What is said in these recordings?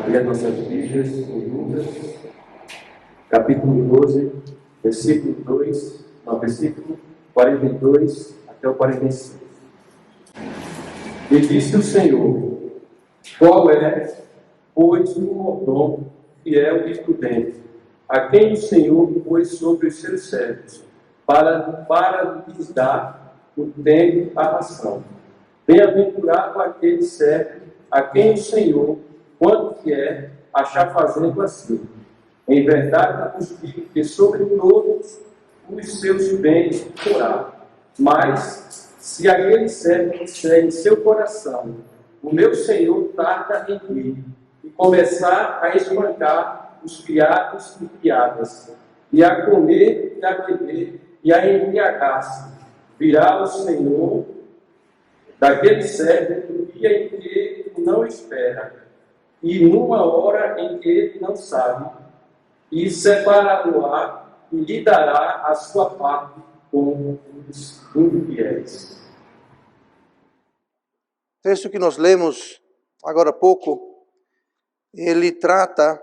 abrir as nossas Bíblias em Lucas, capítulo 12, versículo 42 até o 45. E disse o Senhor: qual é, pois, o mordomo fiel e prudente, a quem o Senhor pôs sobre os seus servos, para lhes dar o tempo da ração? Bem-aventurado aquele servo a quem o Senhor, quando quer, achar fazendo assim. Em verdade vos digo que sobre todos os seus bens porá. Mas, se aquele servo disser em seu coração: o meu Senhor tarda em vir, e começar a espancar os criados e criadas, e a comer e a beber, e a embriagar-se, virá o Senhor daquele servo no dia em que ele não espera, e numa hora em que ele não sabe, e separá-lo-á e lhe dará a sua parte com os infiéis. O texto que nós lemos agora há pouco, ele trata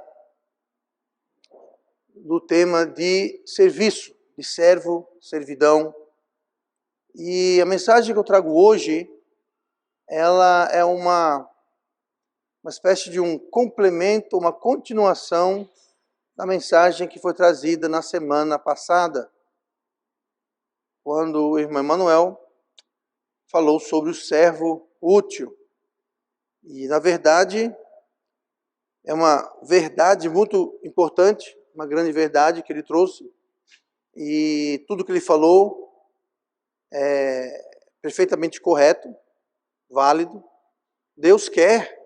do tema de serviço, de servo, servidão. E a mensagem que eu trago hoje, ela é uma espécie de um complemento, uma continuação da mensagem que foi trazida na semana passada, quando o irmão Emanuel falou sobre o servo útil. E, na verdade, é uma verdade muito importante, uma grande verdade que ele trouxe. E tudo que ele falou é perfeitamente correto, válido. Deus quer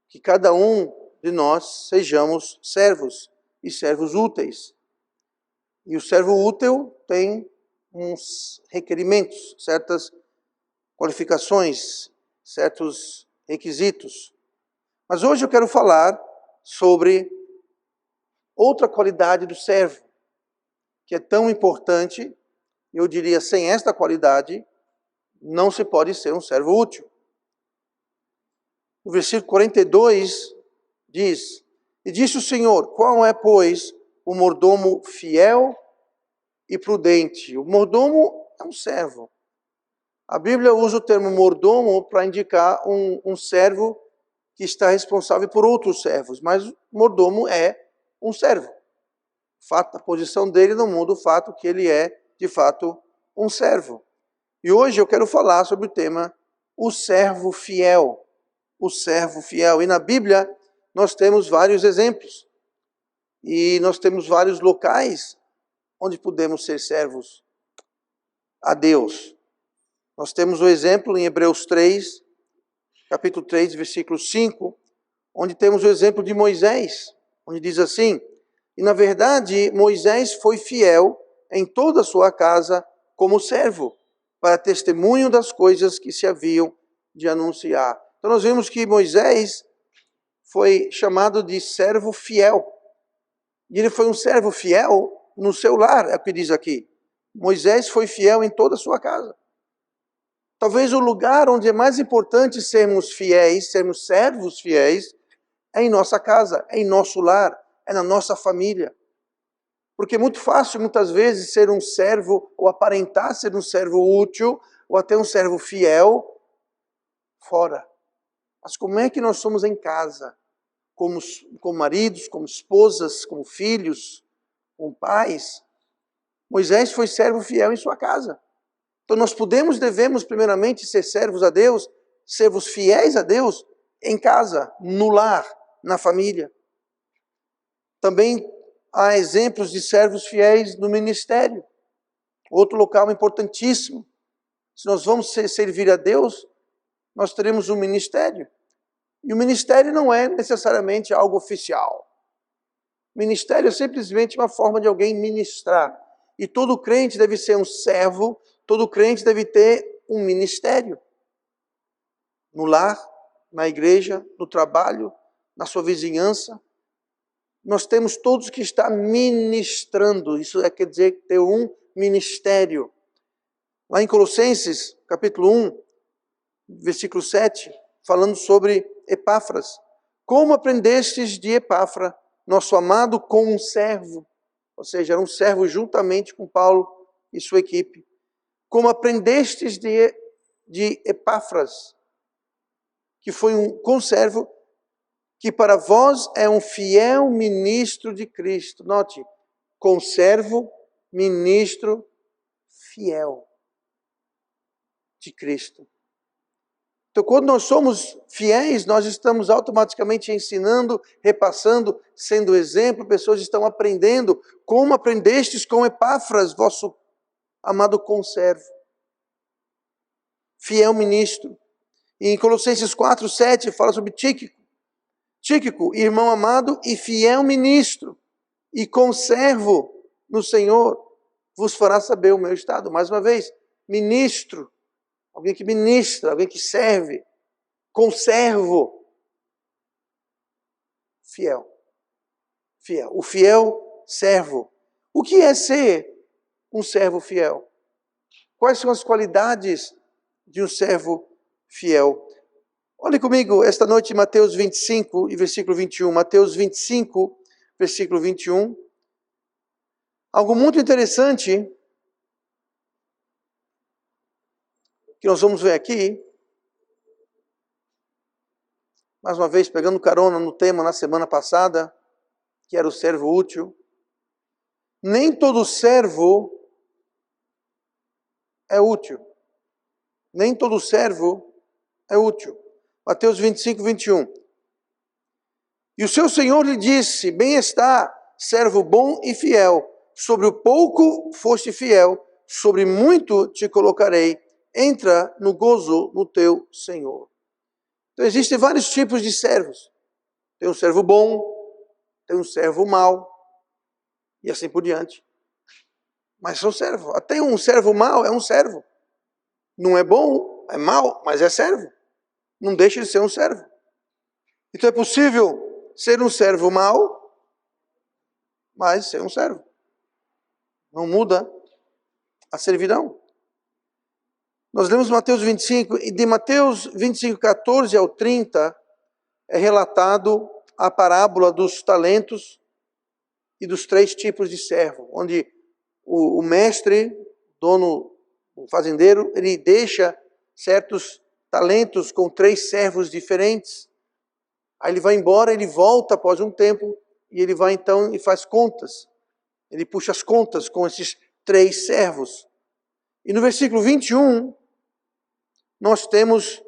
que cada um de nós sejamos servos e servos úteis. E o servo útil tem uns requerimentos, certas qualificações, certos requisitos. Mas hoje eu quero falar sobre outra qualidade do servo, que é tão importante. Eu diria, sem esta qualidade, não se pode ser um servo útil. O versículo 42 diz: e disse o Senhor: qual é, pois, o mordomo fiel e prudente? O mordomo é um servo. A Bíblia usa o termo mordomo para indicar um servo que está responsável por outros servos, mas o mordomo é um servo. O fato da posição dele não muda o fato que ele é, de fato, um servo. E hoje eu quero falar sobre o tema o servo fiel. O servo fiel. E na Bíblia nós temos vários exemplos. E nós temos vários locais onde podemos ser servos a Deus. Nós temos o exemplo em Hebreus 3, capítulo 3, versículo 5, onde temos o exemplo de Moisés, onde diz assim: e na verdade Moisés foi fiel em toda a sua casa como servo, para testemunho das coisas que se haviam de anunciar. Então nós vemos que Moisés foi chamado de servo fiel. E ele foi um servo fiel no seu lar, é o que diz aqui. Moisés foi fiel em toda a sua casa. Talvez o lugar onde é mais importante sermos fiéis, sermos servos fiéis, é em nossa casa, é em nosso lar, é na nossa família. Porque é muito fácil, muitas vezes, ser um servo, ou aparentar ser um servo útil, ou até um servo fiel, fora. Mas como é que nós somos em casa? Como maridos, como esposas, como filhos, como pais? Moisés foi servo fiel em sua casa. Então nós devemos primeiramente ser servos a Deus, servos fiéis a Deus, em casa, no lar, na família. Também há exemplos de servos fiéis no ministério. Outro local importantíssimo. Se nós vamos servir a Deus, nós teremos um ministério. E o ministério não é necessariamente algo oficial. Ministério é simplesmente uma forma de alguém ministrar. E todo crente deve ser um servo, todo crente deve ter um ministério. No lar, na igreja, no trabalho, na sua vizinhança. Nós temos todos que estar ministrando. Isso quer dizer ter um ministério. Lá em Colossenses, capítulo 1, versículo 7, falando sobre Epáfras. como aprendestes de Epafra, nosso amado conservo, ou seja, era um servo juntamente com Paulo e sua equipe. Como aprendestes de Epáfras, que foi um conservo, que para vós é um fiel ministro de Cristo. Note, conservo, ministro, fiel de Cristo. Então, quando nós somos fiéis, nós estamos automaticamente ensinando, repassando, sendo exemplo, pessoas estão aprendendo, como aprendestes com Epáfras, vosso amado conservo. Fiel ministro. E em Colossenses 4:7 fala sobre Tíquico. Tíquico, irmão amado e fiel ministro, e conservo no Senhor, vos fará saber o meu estado. Mais uma vez, ministro, alguém que ministra, alguém que serve, conservo, fiel. Fiel. O fiel servo. O que é ser um servo fiel? Quais são as qualidades de um servo fiel? Olhe comigo esta noite em Mateus 25 e versículo 21. Mateus 25, versículo 21. Algo muito interessante que nós vamos ver aqui. Mais uma vez, pegando carona no tema na semana passada, que era o servo útil. Nem todo servo é útil. Nem todo servo é útil. Mateus 25, 21. E o seu Senhor lhe disse, bem está, servo bom e fiel. Sobre o pouco foste fiel, sobre muito te colocarei. Entra no gozo no teu Senhor. Então existem vários tipos de servos. Tem um servo bom, tem um servo mau, e assim por diante. Mas são servos. Até um servo mau é um servo. Não é bom, é mau, mas é servo. Não deixa de ser um servo. Então é possível ser um servo mau, mas ser um servo. Não muda a servidão. Nós lemos Mateus 25, e de Mateus 25, 14 ao 30, é relatado a parábola dos talentos e dos 3 tipos de servo, onde o mestre, dono, o fazendeiro, ele deixa certos talentos com 3 servos diferentes. Aí ele vai embora, ele volta após um tempo, e ele vai então e faz contas. Ele puxa as contas com esses 3 servos. E no versículo 21, nós temos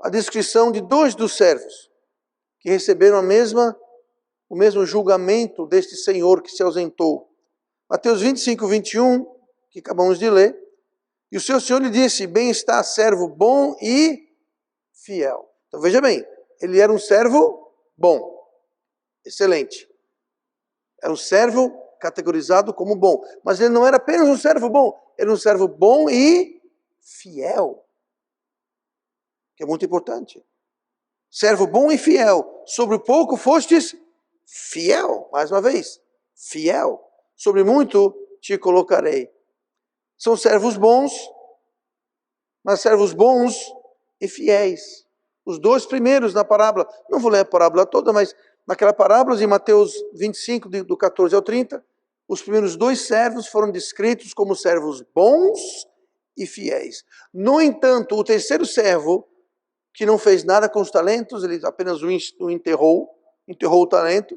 a descrição de 2 dos servos, que receberam o mesmo julgamento deste senhor que se ausentou. Mateus 25, 21, que acabamos de ler. E o seu senhor lhe disse, bem está, servo bom e fiel. Então veja bem, ele era um servo bom, excelente. Era um servo categorizado como bom. Mas ele não era apenas um servo bom, era um servo bom e fiel. Que é muito importante. Servo bom e fiel. Sobre o pouco fostes fiel. Mais uma vez, fiel. Sobre muito te colocarei. São servos bons, mas servos bons e fiéis. Os 2 primeiros na parábola, não vou ler a parábola toda, mas naquela parábola de Mateus 25, do 14 ao 30, os primeiros 2 servos foram descritos como servos bons e fiéis. No entanto, o terceiro servo, que não fez nada com os talentos, ele apenas o enterrou o talento,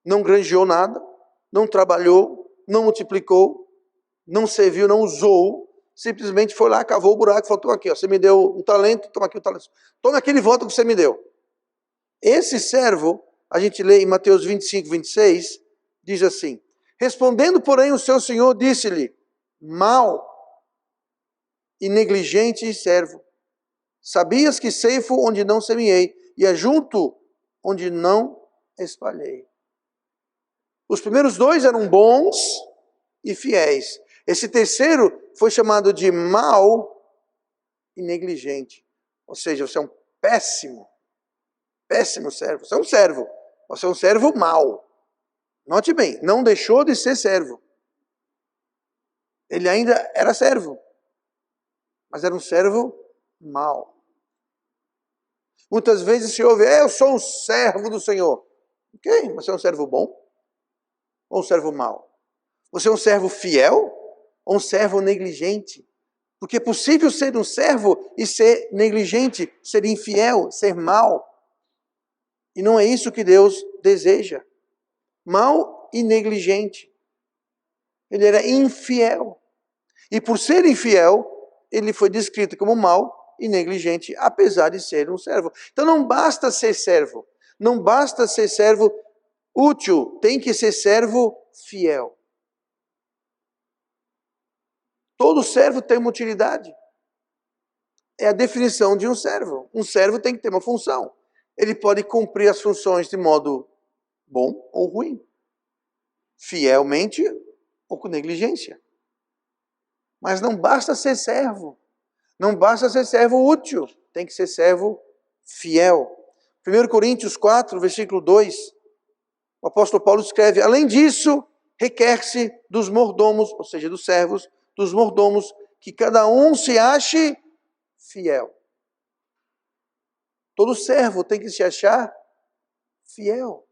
não granjeou nada, não trabalhou, não multiplicou, não serviu, não usou, simplesmente foi lá, cavou o buraco e falou, toma aqui, ó, você me deu um talento, toma aqui o talento. Toma aquele voto que você me deu. Esse servo, a gente lê em Mateus 25, 26, diz assim, respondendo, porém, o seu senhor disse-lhe, mau e negligente servo, sabias que ceifo onde não semeei, e ajunto onde não espalhei. Os primeiros 2 eram bons e fiéis. Esse terceiro foi chamado de mau e negligente. Ou seja, você é um péssimo servo. Você é um servo. Você é um servo mau. Note bem, não deixou de ser servo. Ele ainda era servo. Mas era um servo mau. Muitas vezes se ouve, eu sou um servo do Senhor. Ok, você é um servo bom ou um servo mau? Você é um servo fiel ou um servo negligente? Porque é possível ser um servo e ser negligente, ser infiel, ser mau. E não é isso que Deus deseja. Mau e negligente. Ele era infiel. E por ser infiel, ele foi descrito como mau e negligente, apesar de ser um servo. Então não basta ser servo. Não basta ser servo útil. Tem que ser servo fiel. Todo servo tem uma utilidade. É a definição de um servo. Um servo tem que ter uma função. Ele pode cumprir as funções de modo bom ou ruim. Fielmente ou com negligência. Mas não basta ser servo. Não basta ser servo útil. Tem que ser servo fiel. 1 Coríntios 4, versículo 2. O apóstolo Paulo escreve, além disso, requer-se dos mordomos, ou seja, dos servos, dos mordomos, que cada um se ache fiel. Todo servo tem que se achar fiel.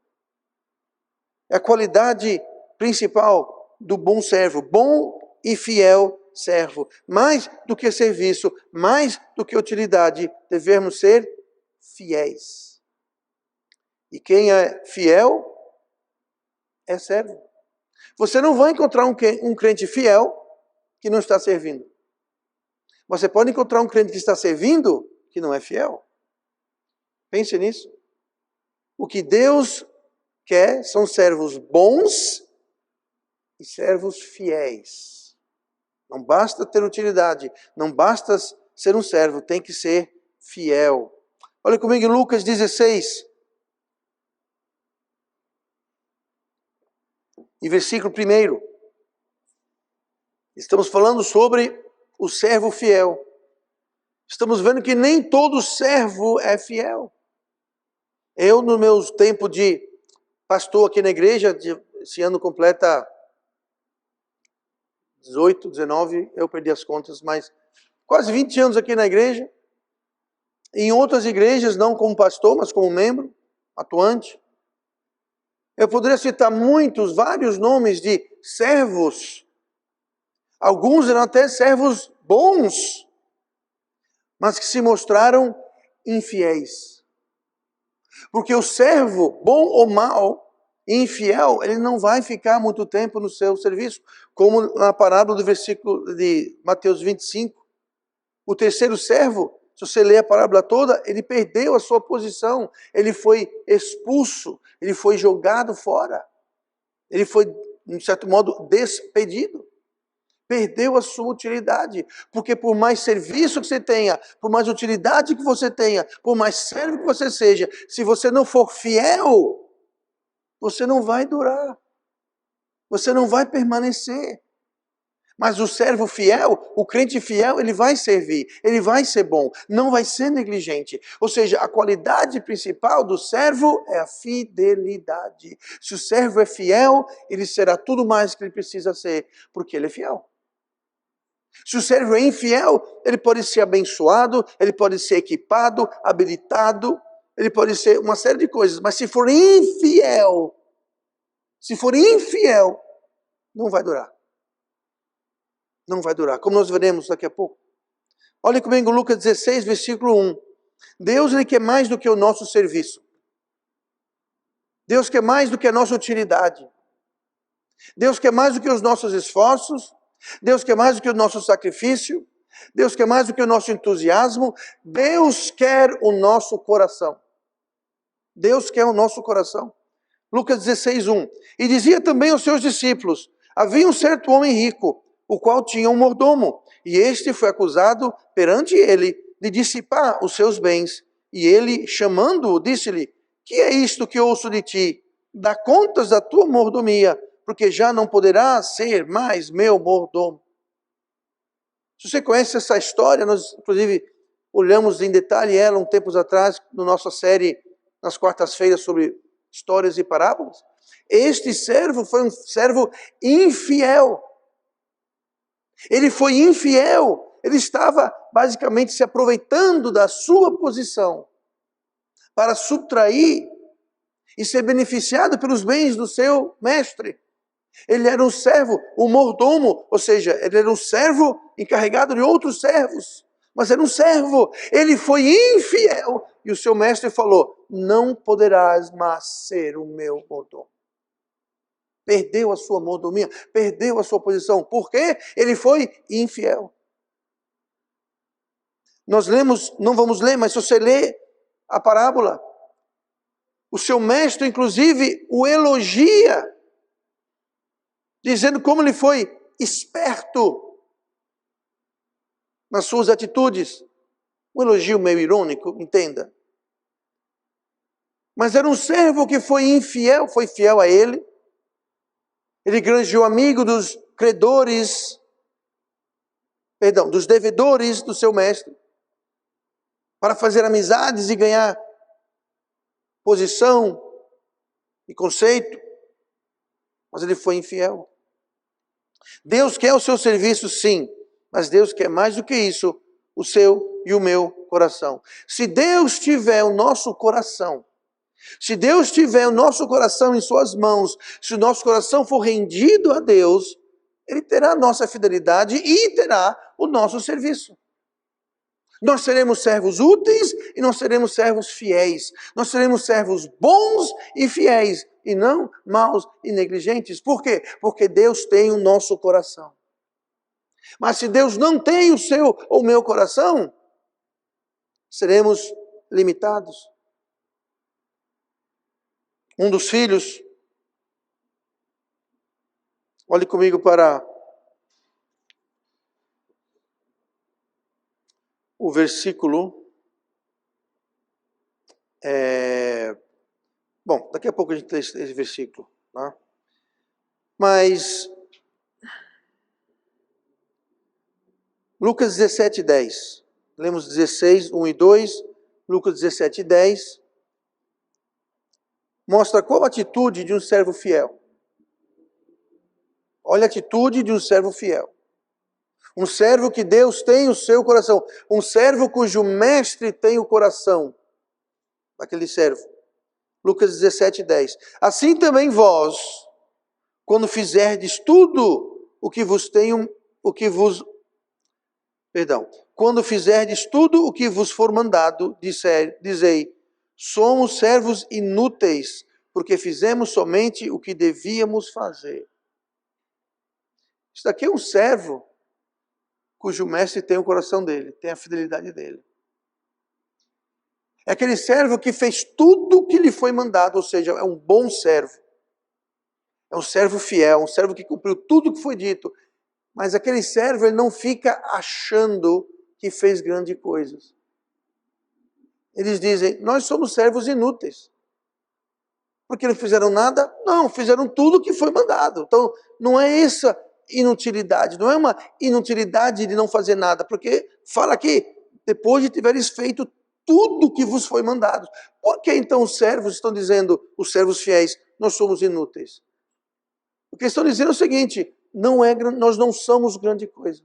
É a qualidade principal do bom servo. Bom e fiel servo. Mais do que serviço, mais do que utilidade, devemos ser fiéis. E quem é fiel é servo. Você não vai encontrar um crente fiel que não está servindo. Você pode encontrar um crente que está servindo que não é fiel. Pense nisso. O que Deus quer são servos bons e servos fiéis. Não basta ter utilidade, não basta ser um servo, tem que ser fiel. Olha comigo em Lucas 16. E versículo 1. Estamos falando sobre o servo fiel. Estamos vendo que nem todo servo é fiel. Eu, no meu tempo de pastor aqui na igreja, esse ano completa 18, 19, eu perdi as contas, mas quase 20 anos aqui na igreja. Em outras igrejas, não como pastor, mas como membro, atuante. Eu poderia citar vários nomes de servos. Alguns eram até servos bons, mas que se mostraram infiéis. Porque o servo, bom ou mau, infiel, ele não vai ficar muito tempo no seu serviço. Como na parábola do versículo de Mateus 25. O terceiro servo, se você ler a parábola toda, ele perdeu a sua posição. Ele foi expulso, ele foi jogado fora. Ele foi, de certo modo, despedido. Perdeu a sua utilidade. Porque por mais serviço que você tenha, por mais utilidade que você tenha, por mais servo que você seja, se você não for fiel, você não vai durar. Você não vai permanecer. Mas o servo fiel, o crente fiel, ele vai servir, ele vai ser bom, não vai ser negligente. Ou seja, a qualidade principal do servo é a fidelidade. Se o servo é fiel, ele será tudo mais que ele precisa ser, porque ele é fiel. Se o servo é infiel, ele pode ser abençoado, ele pode ser equipado, habilitado, ele pode ser uma série de coisas, mas se for infiel, não vai durar. Não vai durar, como nós veremos daqui a pouco. Olha comigo Lucas 16, versículo 1. Deus, ele quer mais do que o nosso serviço. Deus quer mais do que a nossa utilidade. Deus quer mais do que os nossos esforços. Deus quer mais do que o nosso sacrifício. Deus quer mais do que o nosso entusiasmo. Deus quer o nosso coração. Deus quer o nosso coração. Lucas 16, 1. E dizia também aos seus discípulos, havia um certo homem rico, o qual tinha um mordomo, e este foi acusado perante ele de dissipar os seus bens. E ele, chamando-o, disse-lhe, que é isto que ouço de ti? Dá contas da tua mordomia, porque já não poderá ser mais meu mordomo. Se você conhece essa história, nós inclusive olhamos em detalhe ela tempos atrás, na nossa série, nas quartas-feiras, sobre histórias e parábolas. Este servo foi um servo infiel. Ele foi infiel, ele estava basicamente se aproveitando da sua posição para subtrair e ser beneficiado pelos bens do seu mestre. Ele era um servo, um mordomo, ou seja, ele era um servo encarregado de outros servos. Mas era um servo, ele foi infiel. E o seu mestre falou, não poderás mais ser o meu mordomo. Perdeu a sua mordomia, perdeu a sua posição. Por quê? Ele foi infiel. Nós lemos, não vamos ler, mas se você ler a parábola, o seu mestre, inclusive, o elogia, dizendo como ele foi esperto nas suas atitudes. Um elogio meio irônico, entenda. Mas era um servo que foi infiel, foi fiel a ele. Ele granjeou amigo dos credores, dos devedores do seu mestre, para fazer amizades e ganhar posição e conceito. Mas ele foi infiel. Deus quer o seu serviço, sim, mas Deus quer mais do que isso, o seu e o meu coração. Se Deus tiver o nosso coração, se Deus tiver o nosso coração em suas mãos, se o nosso coração for rendido a Deus, Ele terá a nossa fidelidade e terá o nosso serviço. Nós seremos servos úteis e nós seremos servos fiéis. Nós seremos servos bons e fiéis e não maus e negligentes. Por quê? Porque Deus tem o nosso coração. Mas se Deus não tem o seu ou o meu coração, seremos limitados. Um dos filhos, olhe comigo para o versículo. Bom, daqui a pouco a gente tem esse versículo. Tá? Mas Lucas 17, 10. Lemos 16, 1 e 2. Lucas 17, 10. Mostra qual a atitude de um servo fiel. Olha a atitude de um servo fiel. Um servo que Deus tem o seu coração. Um servo cujo mestre tem o coração daquele servo. Lucas 17, 10. Assim também vós, quando fizerdes tudo quando fizerdes tudo o que vos for mandado, dizei, somos servos inúteis, porque fizemos somente o que devíamos fazer. Isso daqui é um servo cujo mestre tem o coração dele, tem a fidelidade dele. É aquele servo que fez tudo o que lhe foi mandado, ou seja, é um bom servo. É um servo fiel, um servo que cumpriu tudo o que foi dito. Mas aquele servo, ele não fica achando que fez grandes coisas. Eles dizem, nós somos servos inúteis. Porque não fizeram nada? Não, fizeram tudo o que foi mandado. Então, não é essa inutilidade, não é uma inutilidade de não fazer nada, porque fala aqui, depois de tiveres feito tudo o que vos foi mandado. Por que então os servos estão dizendo, os servos fiéis, nós somos inúteis? Porque estão dizendo o seguinte, nós não somos grande coisa.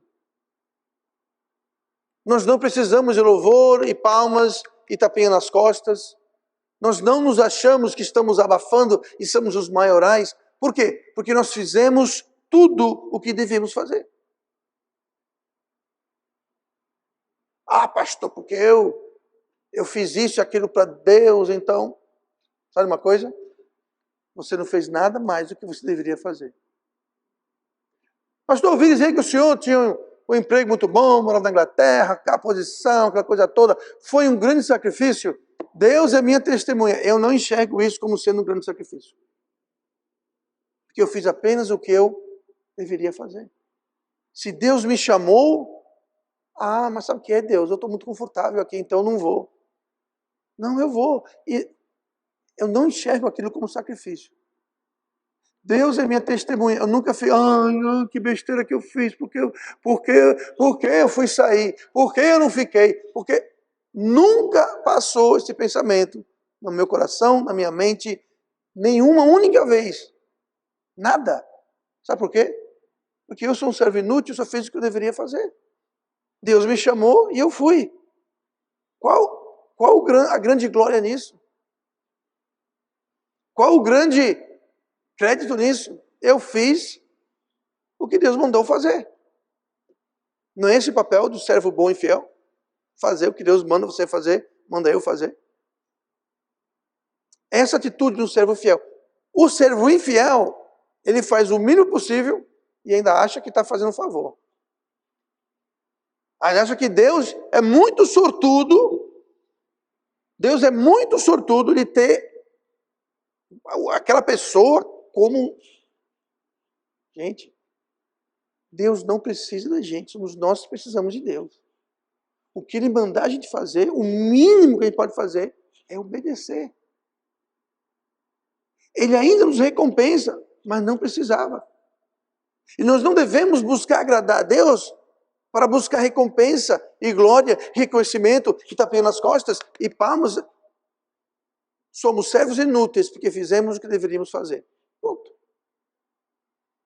Nós não precisamos de louvor e palmas e tapinha nas costas. Nós não nos achamos que estamos abafando e somos os maiorais. Por quê? Porque nós fizemos tudo o que devemos fazer. Ah, pastor, porque eu fiz isso e aquilo para Deus, então... Sabe uma coisa? Você não fez nada mais do que você deveria fazer. Pastor, ouvi dizer que o senhor tinha um emprego muito bom, morava na Inglaterra, aquela posição, aquela coisa toda. Foi um grande sacrifício. Deus é minha testemunha. Eu não enxergo isso como sendo um grande sacrifício. Porque eu fiz apenas o que eu deveria fazer. Se Deus me chamou, mas sabe o que é Deus? Eu estou muito confortável aqui, então eu não vou. Não, eu vou. E eu não enxergo aquilo como sacrifício. Deus é minha testemunha. Eu nunca fiz, que besteira que eu fiz, porque eu fui sair, porque eu não fiquei, porque nunca passou esse pensamento no meu coração, na minha mente, nenhuma única vez. Nada. Sabe por quê? Porque eu sou um servo inútil, só fiz o que eu deveria fazer. Deus me chamou e eu fui. Qual a grande glória nisso? Qual o grande crédito nisso? Eu fiz o que Deus mandou fazer. Não é esse o papel do servo bom e fiel? Fazer o que Deus manda você fazer, manda eu fazer. Essa atitude do servo fiel. O servo infiel, ele faz o mínimo possível e ainda acha que está fazendo um favor. Aí acha que Deus é muito sortudo. Deus é muito sortudo de ter aquela pessoa como... Gente, Deus não precisa da gente, somos nós que precisamos de Deus. O que Ele mandar a gente fazer, o mínimo que a gente pode fazer é obedecer. Ele ainda nos recompensa, mas não precisava. E nós não devemos buscar agradar a Deus para buscar recompensa e glória, reconhecimento, e tapinha nas costas e palmas. Somos servos inúteis porque fizemos o que deveríamos fazer. Pronto.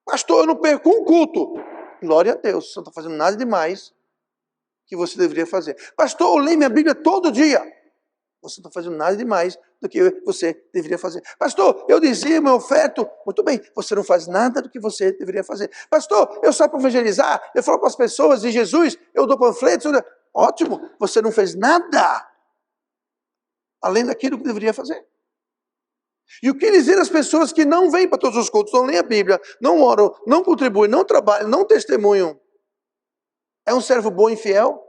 Pastor, eu não perco um culto. Glória a Deus, você não está fazendo nada demais que você deveria fazer. Pastor, eu leio minha Bíblia todo dia. Você não está fazendo nada demais do que você deveria fazer. Pastor, eu dizimo, eu oferto. Muito bem, você não faz nada do que você deveria fazer. Pastor, eu saio para evangelizar, eu falo para as pessoas de Jesus, eu dou panfletos. Ótimo, você não fez nada além daquilo que deveria fazer. E o que dizer às pessoas que não vêm para todos os cultos, não leem a Bíblia, não oram, não contribuem, não trabalham, não testemunham? É um servo bom e fiel?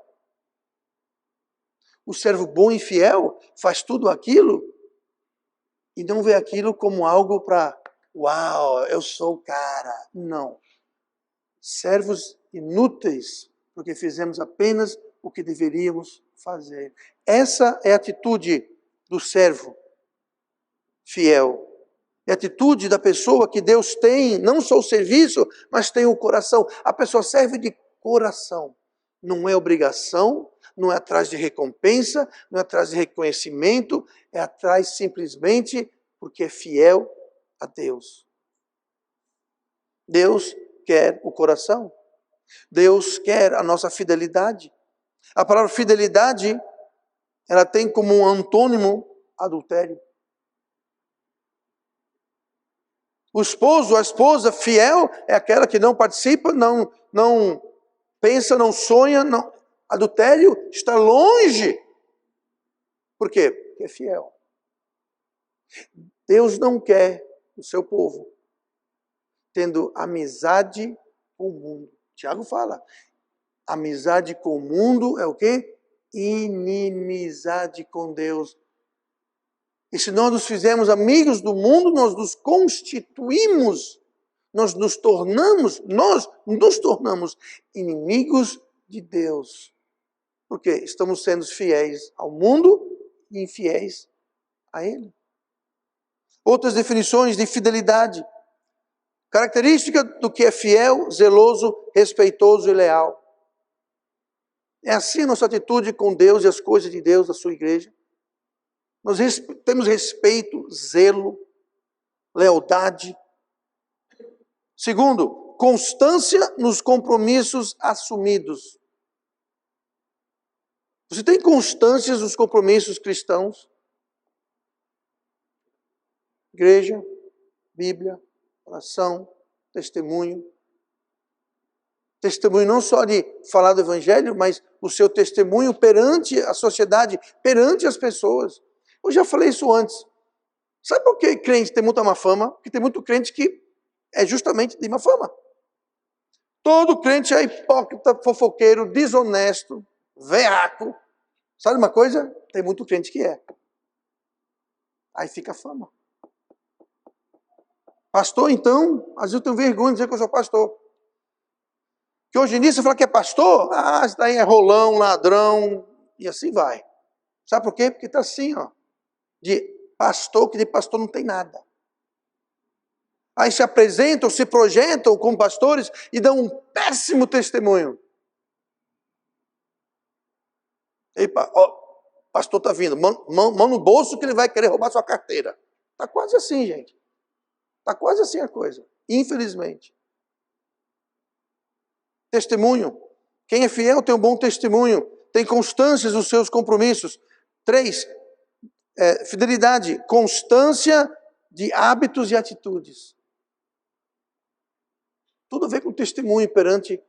O servo bom e fiel faz tudo aquilo e não vê aquilo como algo para, uau, eu sou o cara. Não. Servos inúteis, porque fizemos apenas o que deveríamos fazer. Essa é a atitude do servo fiel. É a atitude da pessoa que Deus tem, não só o serviço, mas tem o coração. A pessoa serve de coração. Não é obrigação, não é atrás de recompensa, não é atrás de reconhecimento, é atrás simplesmente porque é fiel a Deus. Deus quer o coração. Deus quer a nossa fidelidade. A palavra fidelidade, ela tem como um antônimo adultério. O esposo, a esposa fiel é aquela que não participa, não pensa, não sonha, não. Adultério está longe. Por quê? Porque é fiel. Deus não quer o seu povo tendo amizade com o mundo. Tiago fala, amizade com o mundo é o quê? Inimizade com Deus. E se nós nos fizermos amigos do mundo, nós nos constituímos, nós nos tornamos inimigos de Deus. Porque estamos sendo fiéis ao mundo e infiéis a Ele. Outras definições de fidelidade. Característica do que é fiel, zeloso, respeitoso e leal. É assim a nossa atitude com Deus e as coisas de Deus, da sua igreja. Nós temos respeito, zelo, lealdade. Segundo, constância nos compromissos assumidos. Você tem constâncias nos compromissos cristãos? Igreja, Bíblia, oração, testemunho. Testemunho não só de falar do Evangelho, mas o seu testemunho perante a sociedade, perante as pessoas. Eu já falei isso antes. Sabe por que crente tem muita má fama? Porque tem muito crente que é justamente de má fama. Todo crente é hipócrita, fofoqueiro, desonesto, veaco. Sabe uma coisa? Tem muito crente que é. Aí fica a fama. Pastor, então, às vezes eu tenho vergonha de dizer que eu sou pastor. Que hoje em dia você fala que é pastor, isso daí é rolão, ladrão, e assim vai. Sabe por quê? Porque está assim, ó. De pastor, que de pastor não tem nada. Aí se apresentam, se projetam como pastores e dão um péssimo testemunho. E, pastor está vindo, mão no bolso que ele vai querer roubar sua carteira. Está quase assim, gente. Está quase assim a coisa, infelizmente. Testemunho. Quem é fiel tem um bom testemunho, tem constâncias nos seus compromissos. 3, fidelidade, constância de hábitos e atitudes. Tudo a ver com testemunho perante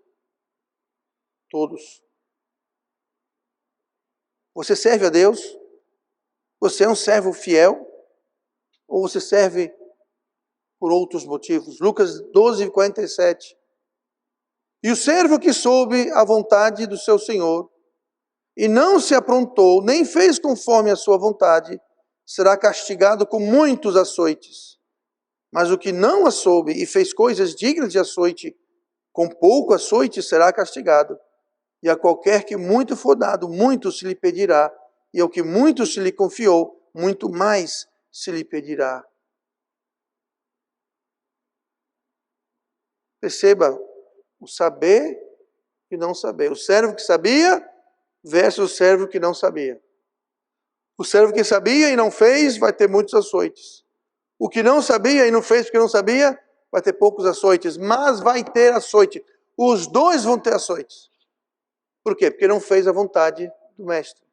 todos. Você serve a Deus? Você é um servo fiel? Ou você serve por outros motivos? Lucas 12, 47. E o servo que soube a vontade do seu senhor, e não se aprontou, nem fez conforme a sua vontade, será castigado com muitos açoites. Mas o que não a soube e fez coisas dignas de açoite, com pouco açoite será castigado. E a qualquer que muito for dado, muito se lhe pedirá, e ao que muito se lhe confiou, muito mais se lhe pedirá. Perceba o saber e não saber. O servo que sabia versus o servo que não sabia. O servo que sabia e não fez vai ter muitos açoites. O que não sabia e não fez porque não sabia vai ter poucos açoites, mas vai ter açoite. Os dois vão ter açoites. Por quê? Porque não fez a vontade do mestre.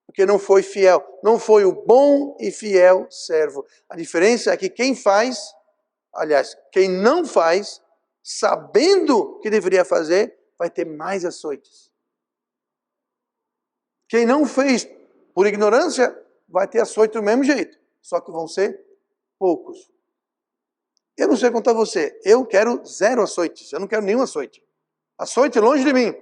Porque não foi fiel. Não foi o bom e fiel servo. A diferença é que quem faz, aliás, quem não faz, sabendo que deveria fazer, vai ter mais açoites. Quem não fez por ignorância, vai ter açoite do mesmo jeito. Só que vão ser poucos. Eu não sei contar você, eu quero 0 açoites. Eu não quero nenhum açoite. Açoite longe de mim.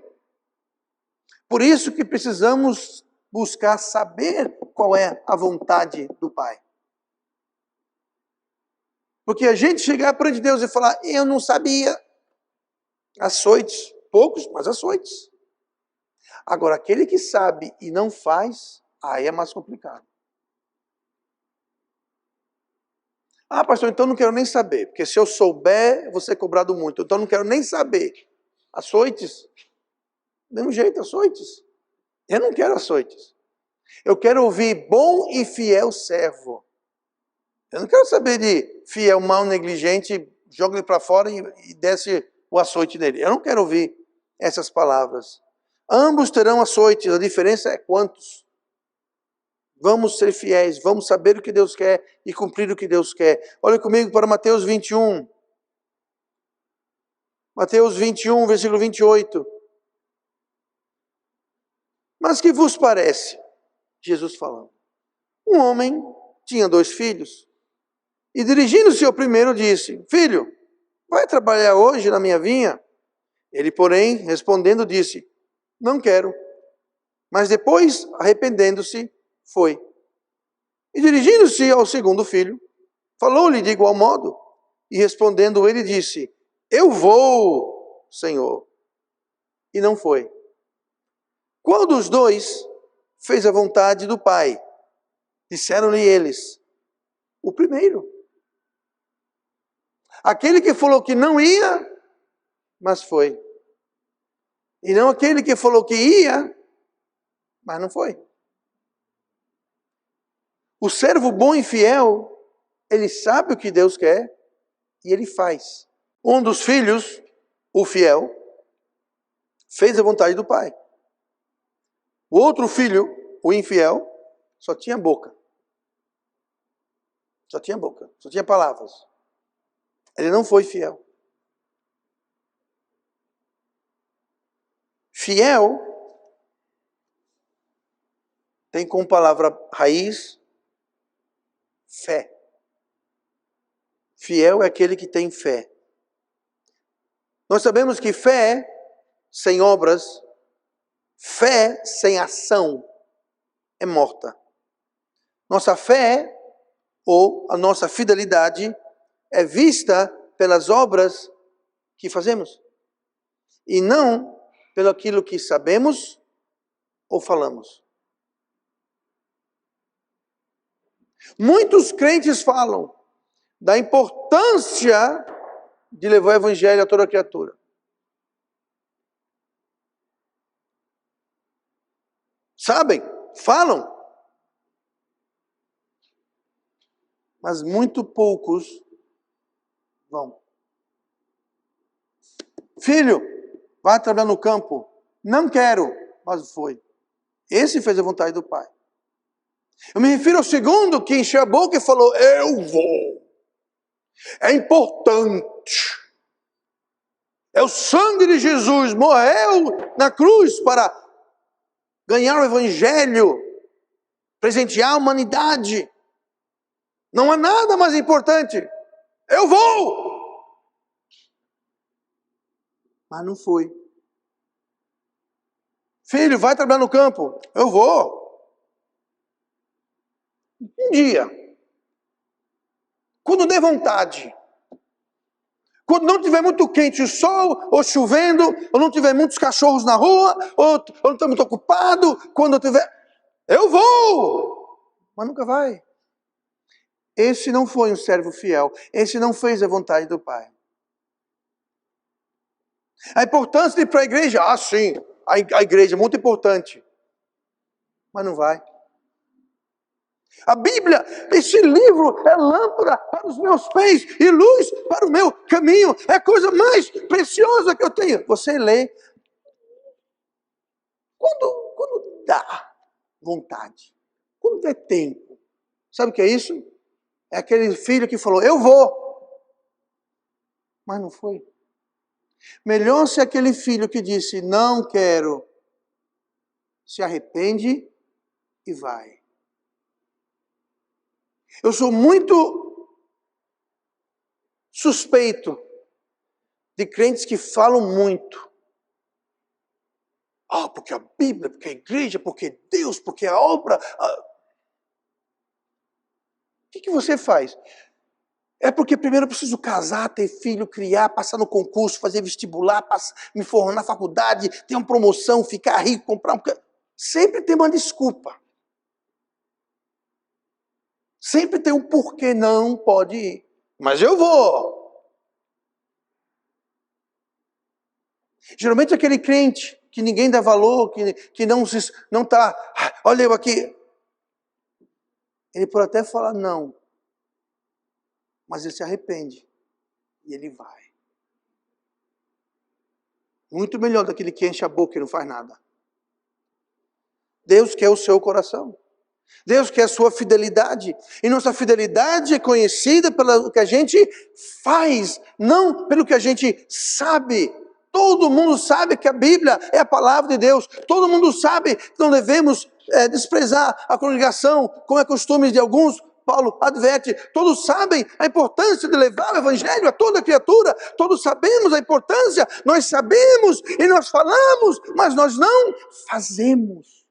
Por isso que precisamos buscar saber qual é a vontade do Pai. Porque a gente chegar perante Deus e falar, eu não sabia. Açoites, poucos, mas açoites. Agora, aquele que sabe e não faz, aí é mais complicado. Ah, pastor, então não quero nem saber, porque se eu souber, eu vou ser cobrado muito. Então não quero nem saber. Açoites, do mesmo jeito, açoites. Eu não quero açoites. Eu quero ouvir bom e fiel servo. Eu não quero saber de fiel, mal, negligente, joga ele para fora e desce o açoite nele. Eu não quero ouvir essas palavras. Ambos terão açoites, a diferença é quantos. Vamos ser fiéis, vamos saber o que Deus quer e cumprir o que Deus quer. Olha comigo para Mateus 21. Mateus 21, versículo 28. Mas que vos parece? Jesus falando. Um homem tinha 2 filhos. E dirigindo-se ao primeiro disse, filho, vai trabalhar hoje na minha vinha? Ele, porém, respondendo, disse, não quero. Mas depois, arrependendo-se, foi. E dirigindo-se ao segundo filho, falou-lhe de igual modo. E respondendo ele disse, eu vou, Senhor. E não foi. Qual dos 2 fez a vontade do Pai? Disseram-lhe eles, o primeiro. Aquele que falou que não ia, mas foi. E não aquele que falou que ia, mas não foi. O servo bom e fiel, ele sabe o que Deus quer e ele faz. Um dos filhos, o fiel, fez a vontade do pai. O outro filho, o infiel, só tinha boca. Só tinha boca, só tinha palavras. Ele não foi fiel. Fiel tem como palavra raiz fé. Fiel é aquele que tem fé. Nós sabemos que fé sem obras, fé sem ação é morta. Nossa fé ou a nossa fidelidade é vista pelas obras que fazemos e não pelo aquilo que sabemos ou falamos. Muitos crentes falam da importância de levar o evangelho a toda criatura. Sabem? Falam. Mas muito poucos vão. Filho, vai trabalhar no campo. Não quero, mas foi. Esse fez a vontade do pai. Eu me refiro ao segundo que encheu a boca e falou, eu vou. É importante. É o sangue de Jesus, morreu na cruz para ganhar o evangelho, presentear a humanidade. Não há nada mais importante. Eu vou! Mas não foi. Filho, vai trabalhar no campo. Eu vou. Um dia, quando der vontade, quando não tiver muito quente o sol, ou chovendo, ou não tiver muitos cachorros na rua, ou não estou muito ocupado, quando eu tiver... Eu vou! Mas nunca vai. Esse não foi um servo fiel. Esse não fez a vontade do Pai. A importância de ir para a igreja, sim, a igreja é muito importante. Mas não vai. A Bíblia, esse livro é lâmpada para os meus pés e luz para o meu caminho. É a coisa mais preciosa que eu tenho. Você lê. Quando dá vontade, quando der tempo. Sabe o que é isso? É aquele filho que falou, eu vou. Mas não foi. Melhor ser aquele filho que disse, não quero. Se arrepende e vai. Eu sou muito suspeito de crentes que falam muito. Porque a Bíblia, porque a igreja, porque Deus, porque a obra. O que você faz? É porque primeiro eu preciso casar, ter filho, criar, passar no concurso, fazer vestibular, me formar na faculdade, ter uma promoção, ficar rico, comprar um... Sempre tem uma desculpa. Sempre tem um porquê não pode ir. Mas eu vou. Geralmente aquele crente que ninguém dá valor, que não está... Olha eu aqui. Ele pode até falar não. Mas ele se arrepende. E ele vai. Muito melhor daquele que enche a boca e não faz nada. Deus quer o seu coração. Deus quer a sua fidelidade. E nossa fidelidade é conhecida pelo que a gente faz, não pelo que a gente sabe. Todo mundo sabe que a Bíblia é a palavra de Deus. Todo mundo sabe que não devemos desprezar a congregação, como é costume de alguns. Paulo adverte, todos sabem a importância de levar o evangelho a toda criatura, todos sabemos a importância, nós sabemos e nós falamos, mas nós não fazemos.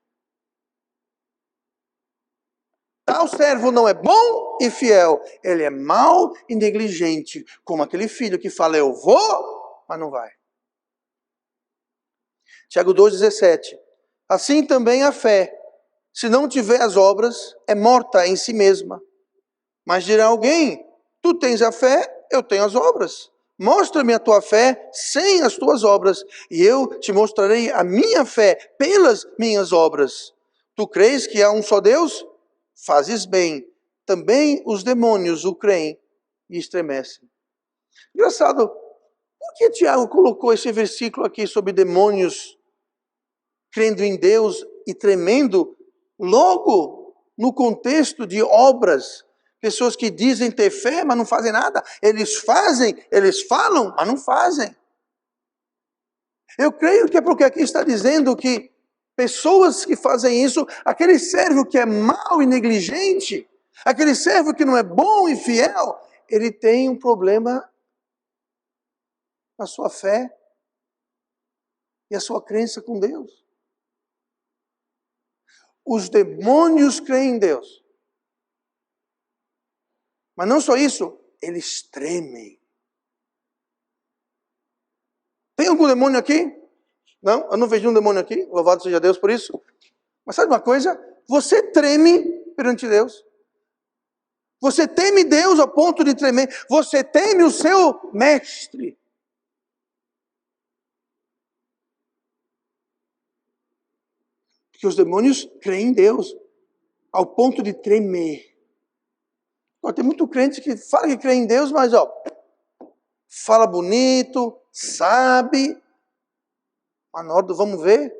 Tal servo não é bom e fiel, ele é mau e negligente, como aquele filho que fala eu vou, mas não vai. Tiago 2,17. Assim também a fé, se não tiver as obras, é morta em si mesma. Mas dirá alguém, tu tens a fé, eu tenho as obras. Mostra-me a tua fé sem as tuas obras, e eu te mostrarei a minha fé pelas minhas obras. Tu crês que há um só Deus? Fazes bem. Também os demônios o creem e estremecem. Engraçado, por que Tiago colocou esse versículo aqui sobre demônios crendo em Deus e tremendo logo no contexto de obras? Pessoas que dizem ter fé, mas não fazem nada. Eles fazem, eles falam, mas não fazem. Eu creio que é porque aqui está dizendo que pessoas que fazem isso, aquele servo que é mau e negligente, aquele servo que não é bom e fiel, ele tem um problema na sua fé e a sua crença com Deus. Os demônios creem em Deus. Mas não só isso, eles tremem. Tem algum demônio aqui? Não, eu não vejo um demônio aqui. Louvado seja Deus por isso. Mas sabe uma coisa? Você treme perante Deus. Você teme Deus ao ponto de tremer. Você teme o seu mestre. Porque os demônios creem em Deus ao ponto de tremer. Tem muito crente que fala que crê em Deus, mas fala bonito, sabe, mas na hora do vamos ver,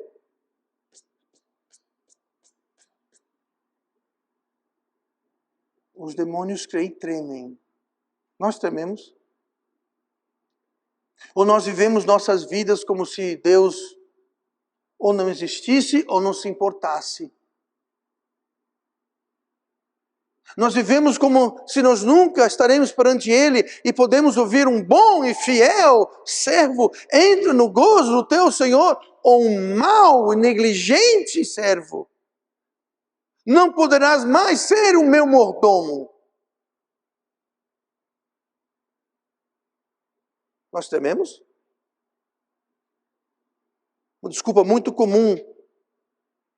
os demônios creem e tremem. Nós trememos? Ou nós vivemos nossas vidas como se Deus ou não existisse ou não se importasse? Nós vivemos como se nós nunca estaremos perante Ele e podemos ouvir um bom e fiel servo, entra no gozo do teu Senhor, ou um mau e negligente servo. Não poderás mais ser o meu mordomo. Nós tememos? Uma desculpa muito comum,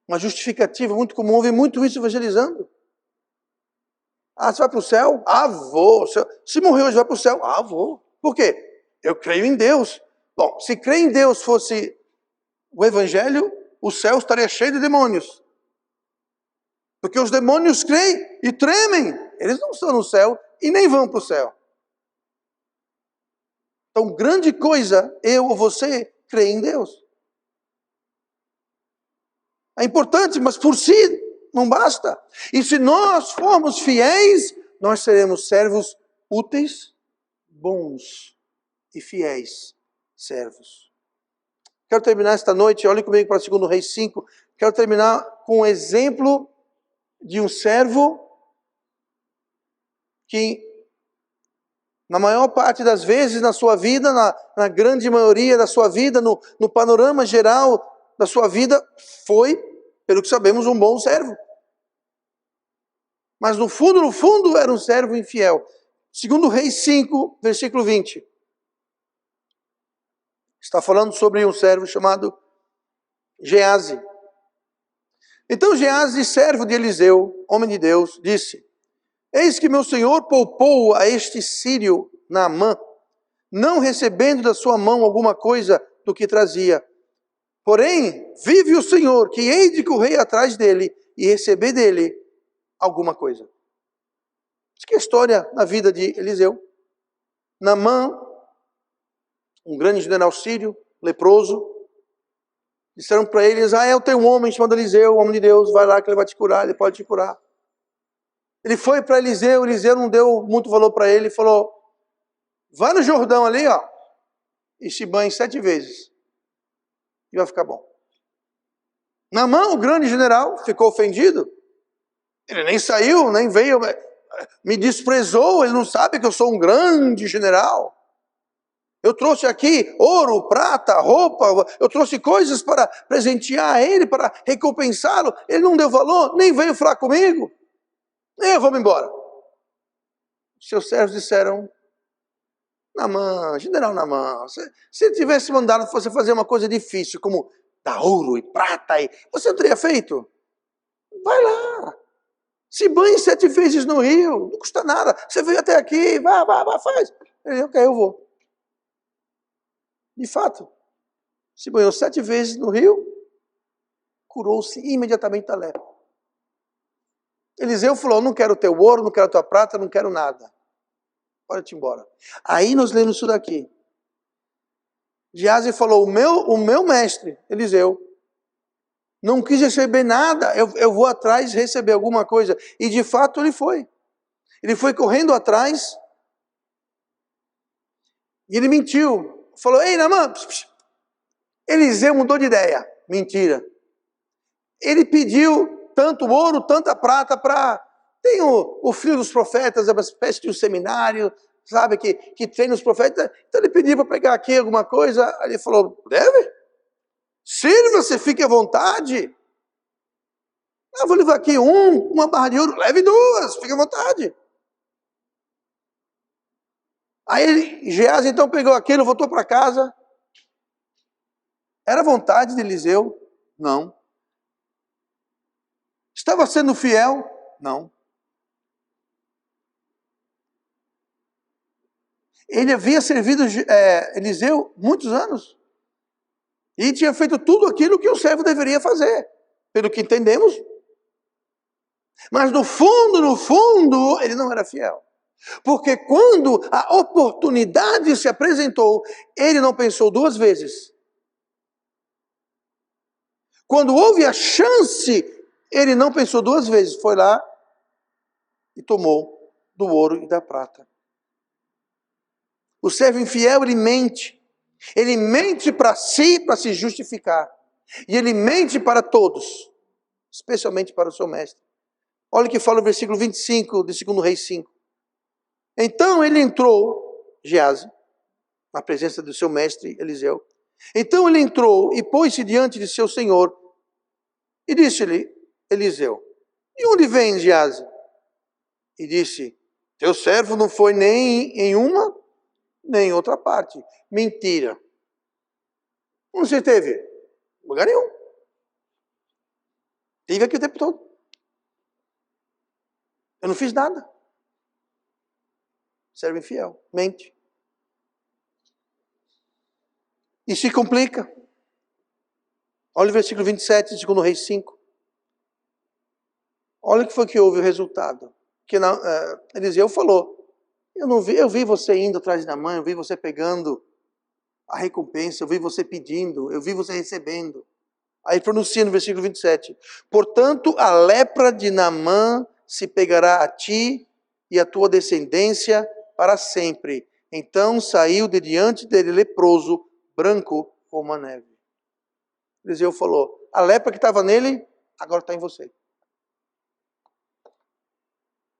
uma justificativa muito comum, ouvi muito isso evangelizando. Ah, você vai para o céu? Ah, vou. Se morrer hoje, vai para o céu? Ah, vou. Por quê? Eu creio em Deus. Bom, se crer em Deus fosse o evangelho, o céu estaria cheio de demônios. Porque os demônios creem e tremem. Eles não estão no céu e nem vão para o céu. Então, grande coisa, eu ou você, crer em Deus. É importante, mas por si não basta. E se nós formos fiéis, nós seremos servos úteis, bons e fiéis servos. Quero terminar esta noite, olhe comigo para 2 Reis 5, quero terminar com um exemplo de um servo que, na maior parte das vezes na sua vida, na grande maioria da sua vida, no panorama geral da sua vida, foi, pelo que sabemos, um bom servo. Mas no fundo, era um servo infiel. 2 Reis 5, versículo 20. Está falando sobre um servo chamado Geazi. Então Geazi, servo de Eliseu, homem de Deus, disse: eis que meu senhor poupou a este sírio Naamã, não recebendo da sua mão alguma coisa do que trazia. Porém, vive o Senhor, que hei de correr atrás dele e receber dele alguma coisa. Isso que é a história na vida de Eliseu. Naamã, um grande general sírio, leproso, disseram para eles: eu tenho um homem chamado Eliseu, homem de Deus, vai lá que ele vai te curar, ele pode te curar. Ele foi para Eliseu não deu muito valor para ele, falou: vai no Jordão ali, e se banhe 7 vezes, e vai ficar bom. Naamã, o grande general, ficou ofendido. Ele nem saiu, nem veio, me desprezou, ele não sabe que eu sou um grande general. Eu trouxe aqui ouro, prata, roupa, eu trouxe coisas para presentear ele, para recompensá-lo. Ele não deu valor, nem veio falar comigo. Vamos embora. Seus servos disseram: Naamã, general Naamã, se ele tivesse mandado você fazer uma coisa difícil, como dar ouro e prata, você não teria feito? Vai lá. Se banhe 7 vezes no rio, não custa nada. Você veio até aqui, vai, faz. Ele: ok, eu vou. De fato, se banhou 7 vezes no rio, curou-se imediatamente da lepra. Eliseu falou: não quero teu ouro, não quero tua prata, não quero nada. Pode-te embora. Aí nós lemos isso daqui. Geazi falou: o meu mestre, Eliseu, não quis receber nada, eu vou atrás receber alguma coisa. E de fato ele foi. Ele foi correndo atrás e ele mentiu. Falou: ei, Naamã, Eliseu mudou de ideia. Mentira. Ele pediu tanto ouro, tanta prata para... Tem o filho dos profetas, é uma espécie de um seminário, sabe, que treina os profetas. Então ele pediu para pegar aqui alguma coisa. Aí ele falou: deve? Sirva-se, fique à vontade. Eu vou levar aqui uma barra de ouro, leve 2, fique à vontade. Aí Geazi então pegou aquilo, voltou para casa. Era vontade de Eliseu? Não. Estava sendo fiel? Não. Ele havia servido Eliseu muitos anos. E tinha feito tudo aquilo que o servo deveria fazer, pelo que entendemos. Mas no fundo, ele não era fiel. Porque quando a oportunidade se apresentou, ele não pensou 2 vezes. Quando houve a chance, ele não pensou 2 vezes. Foi lá e tomou do ouro e da prata. O servo infiel, ele mente. Ele mente para si, para se justificar. E ele mente para todos, especialmente para o seu mestre. Olha o que fala o versículo 25 de 2 Reis 5. Então ele entrou, Geazi, na presença do seu mestre Eliseu. Então ele entrou e pôs-se diante de seu senhor e disse-lhe, Eliseu, de onde vem, Geazi? E disse, teu servo não foi nem em uma, nem em outra parte. Mentira. Onde você esteve? Lugar nenhum. Estive aqui o tempo todo. Eu não fiz nada. Servo infiel, mente. E se complica. Olha o versículo 27 de 2 Reis 5. Olha o que foi que houve o resultado. Que Eliseu falou, eu vi você indo atrás da mãe, eu vi você pegando a recompensa, eu vi você pedindo, eu vi você recebendo. Aí pronuncia no versículo 27. Portanto, a lepra de Naamã se pegará a ti e a tua descendência para sempre. Então saiu de diante dele leproso, branco como a neve. Eliseu falou, a lepra que estava nele, agora está em você.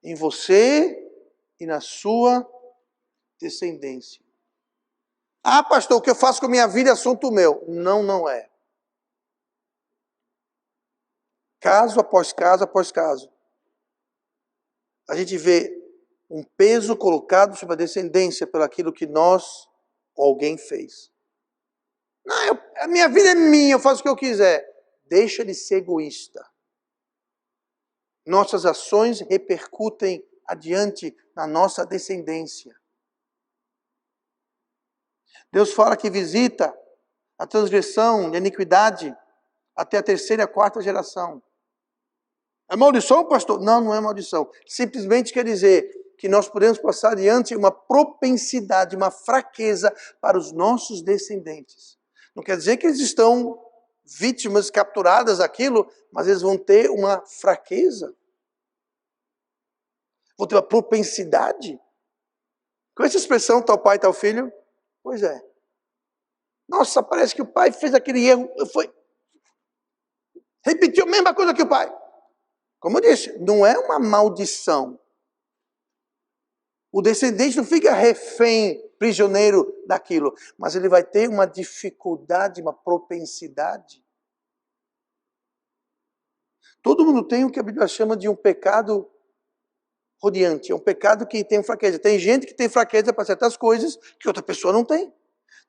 Em você e na sua descendência. Ah, pastor, o que eu faço com a minha vida é assunto meu. Não, não é. Caso após caso após caso. A gente vê um peso colocado sobre a descendência pelo aquilo que nós ou alguém fez. Não, a minha vida é minha, eu faço o que eu quiser. Deixa de ser egoísta. Nossas ações repercutem adiante na nossa descendência. Deus fala que visita a transgressão e a iniquidade até a 3ª e a 4ª geração. É maldição, pastor? Não, não é maldição. Simplesmente quer dizer que nós podemos passar adiante uma propensidade, uma fraqueza para os nossos descendentes. Não quer dizer que eles estão vítimas capturadas daquilo, mas eles vão ter uma fraqueza. Vão ter uma propensidade. Com essa expressão, tal pai, tal filho? Pois é. Nossa, parece que o pai fez aquele erro, repetiu a mesma coisa que o pai. Como eu disse, não é uma maldição. O descendente não fica refém, prisioneiro daquilo, mas ele vai ter uma dificuldade, uma propensidade. Todo mundo tem o que a Bíblia chama de um pecado rodeante, é um pecado que tem fraqueza. Tem gente que tem fraqueza para certas coisas que outra pessoa não tem.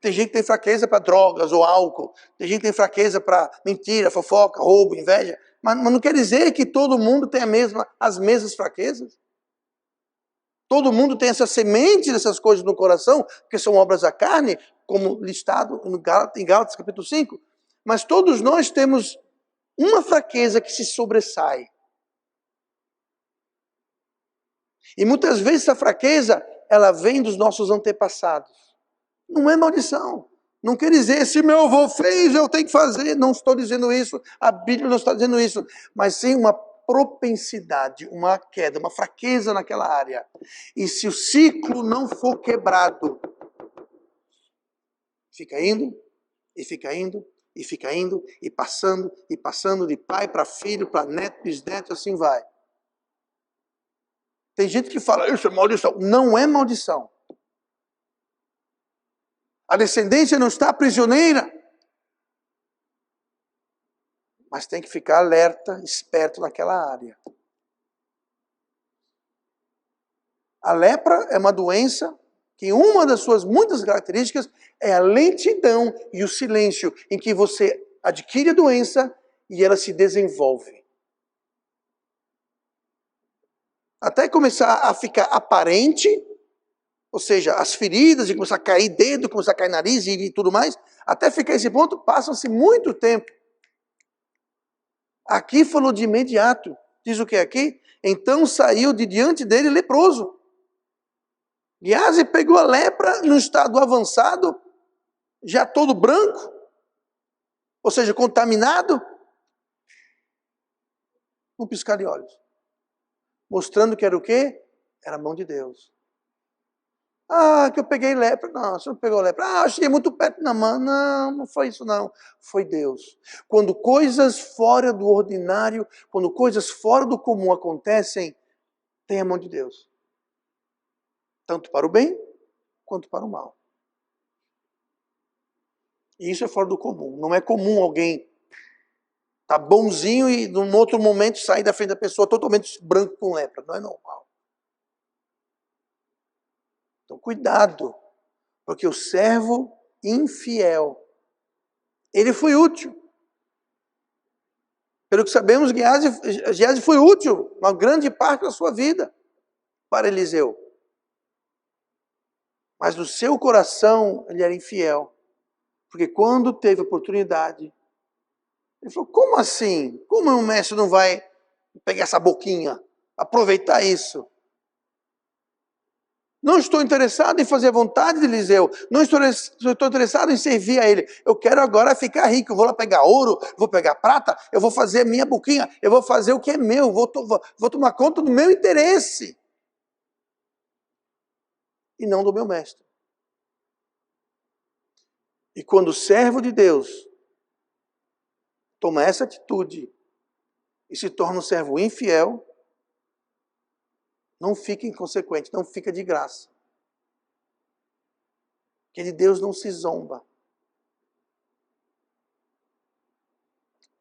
Tem gente que tem fraqueza para drogas ou álcool. Tem gente que tem fraqueza para mentira, fofoca, roubo, inveja. Mas não quer dizer que todo mundo tem as mesmas fraquezas. Todo mundo tem essa semente dessas coisas no coração, porque são obras da carne, como listado em Gálatas capítulo 5. Mas todos nós temos uma fraqueza que se sobressai. E muitas vezes essa fraqueza, ela vem dos nossos antepassados. Não é maldição. Não quer dizer, se meu avô fez, eu tenho que fazer. Não estou dizendo isso, a Bíblia não está dizendo isso. Mas sim uma propensidade, uma queda, uma fraqueza naquela área. E se o ciclo não for quebrado, fica indo, e fica indo, e fica indo, e passando de pai para filho, para neto, bisneto, assim vai. Tem gente que fala, isso é maldição. Não é maldição. A descendência não está prisioneira. Mas tem que ficar alerta, esperto naquela área. A lepra é uma doença que uma das suas muitas características é a lentidão e o silêncio, em que você adquire a doença e ela se desenvolve. Até começar a ficar aparente, ou seja, as feridas, e começar a cair dedo, começar a cair nariz e tudo mais, até ficar esse ponto, passa-se muito tempo. Aqui falou de imediato. Diz o que aqui? Então saiu de diante dele leproso. Geazi pegou a lepra no estado avançado, já todo branco, ou seja, contaminado, um piscar de olhos. mostrando que era o quê? Era a mão de Deus. Ah, que eu peguei lepra. Não, você não pegou lepra. Ah, eu cheguei muito perto na mão. Não, não foi isso não. Foi Deus. Quando coisas fora do ordinário, quando coisas fora do comum acontecem, tem a mão de Deus. Tanto para o bem, quanto para o mal. E isso é fora do comum. Não é comum alguém tá bonzinho e num outro momento sair da frente da pessoa totalmente branco com lepra. Não é normal. Então cuidado, porque o servo infiel, ele foi útil. Pelo que sabemos, Geazi foi útil uma grande parte da sua vida para Eliseu. Mas no seu coração ele era infiel. Porque quando teve oportunidade, ele falou, como assim? Como o mestre não vai pegar essa boquinha? Aproveitar isso? Não estou interessado em fazer a vontade de Eliseu. Não estou interessado em servir a ele. Eu quero agora ficar rico. Eu vou lá pegar ouro, vou pegar prata, eu vou fazer a minha boquinha, eu vou fazer o que é meu, vou tomar conta do meu interesse. E não do meu mestre. E quando o servo de Deus toma essa atitude e se torna um servo infiel, não fica inconsequente, não fica de graça. Que de Deus não se zomba.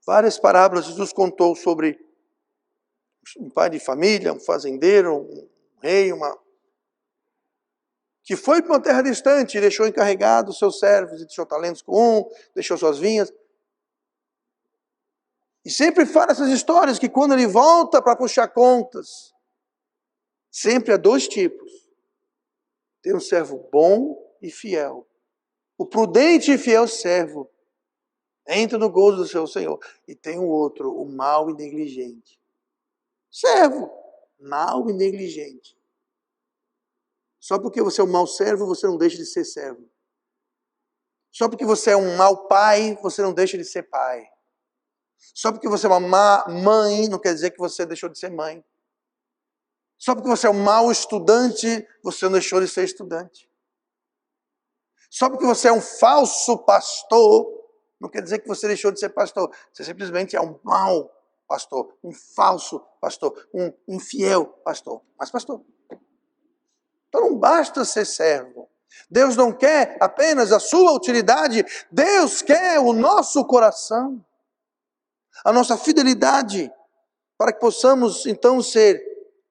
Várias parábolas Jesus contou sobre um pai de família, um fazendeiro, um rei, que foi para uma terra distante e deixou encarregados seus servos, e deixou talentos com um, deixou suas vinhas. E sempre fala essas histórias que quando ele volta para puxar contas, sempre há dois tipos. Tem um servo bom e fiel. O prudente e fiel servo entra no gozo do seu Senhor. E tem o outro, o mau e negligente. Servo, mau e negligente. Só porque você é um mau servo, você não deixa de ser servo. Só porque você é um mau pai, você não deixa de ser pai. Só porque você é uma má mãe, não quer dizer que você deixou de ser mãe. Só porque você é um mau estudante, você não deixou de ser estudante. Só porque você é um falso pastor, não quer dizer que você deixou de ser pastor. Você simplesmente é um mau pastor, um falso pastor, um infiel pastor. Mas pastor. Então não basta ser servo. Deus não quer apenas a sua utilidade, Deus quer o nosso coração, a nossa fidelidade, para que possamos então ser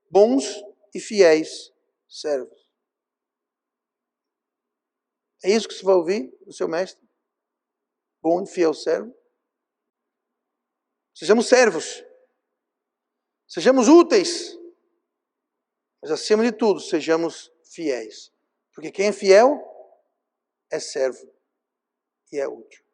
bons e fiéis servos. É isso que você vai ouvir do seu mestre? Bom e fiel servo? Sejamos servos. Sejamos úteis. Mas acima de tudo, sejamos fiéis. Porque quem é fiel é servo e é útil.